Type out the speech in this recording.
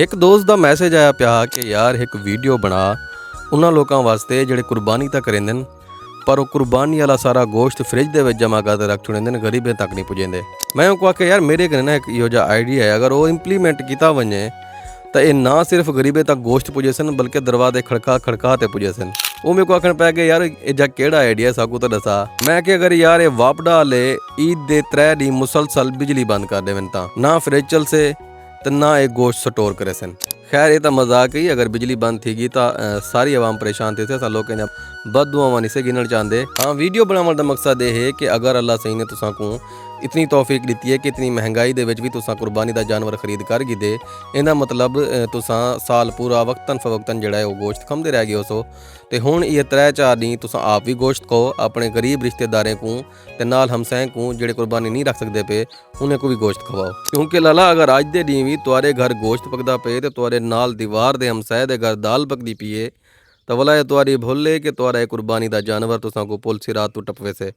ਇੱਕ ਦੋਸਤ ਦਾ ਮੈਸੇਜ ਆਇਆ ਪਿਆ ਕਿ ਯਾਰ ਇੱਕ ਵੀਡੀਓ ਬਣਾ ਉਹਨਾਂ ਲੋਕਾਂ ਵਾਸਤੇ ਜਿਹੜੇ ਕੁਰਬਾਨੀ ਤਾਂ ਕਰਿੰਦੇ ਨੇ ਪਰ ਉਹ ਕੁਰਬਾਨੀ ਵਾਲਾ ਸਾਰਾ ਗੋਸ਼ਤ ਫ੍ਰਿਜ ਦੇ ਵਿੱਚ ਜਮ੍ਹਾਂ ਕਰਕੇ ਰੱਖ ਛੁੜਿੰਦੇ ਨੇ ਗਰੀਬੇ ਤੱਕ ਨਹੀਂ ਪੁੱਜਦੇ। मैं उनको आख्या यार मेरे घर ना एक इहो जिहा आइडिया है, अगर वो इंप्लीमेंट किया वञे तो ये ना सिर्फ गरीबे तक गोश्त पुजे सन बल्कि दरवाजे खड़का खड़का ते पुजे सन। वो मेरे को आखन पै गया यार ये जा केड़ा आइडिया साकू तो दसा। मैं कि अगर यार ये वापडा वाले ईद दे 3 दिन मुसलसल बिजली बंद कर देवन तां ना फ्रिज चल से ते ना ये गोश्त स्टोर करे सन। खैर ये तो मजाक ही, अगर बिजली बंद थी तो सारी आवाम परेशान थे असा लोग बददुआवां नहीं से गिनना चाहते। हाँ, वीडियो बनाने का मकसद ये है कि अगर अल्लाह सही ने तुसां को इतनी तौफीक दी है कि इतनी महंगाई दे विच भी तुसां कुर्बानी का जानवर खरीद कर गिदे, इहदा मतलब तुसां साल पूरा वक्तन फवक्तन जिहड़ा है वो गोश्त खमदे रह गए हो। तो हुण ये 3-4 दिन तुसां आप भी गोश्त खाओ, अपने गरीब रिश्तेदारें को ते नाल हमसाएं को जिहड़े कुर्बानी नहीं रख सकते पे उन्हें को भी गोश्त खवाओ। क्योंकि लाला अगर अज दे दिन भी तुहारे घर गोश्त पकदा पे ते तुहारे नाल दीवार दे हमसाए दे घर दाल पकदी पीए तो वला तुहारी भुल है कि तुहारा कुर्बानी का जानवर तुसां को पुल सिरात तो टपवे से।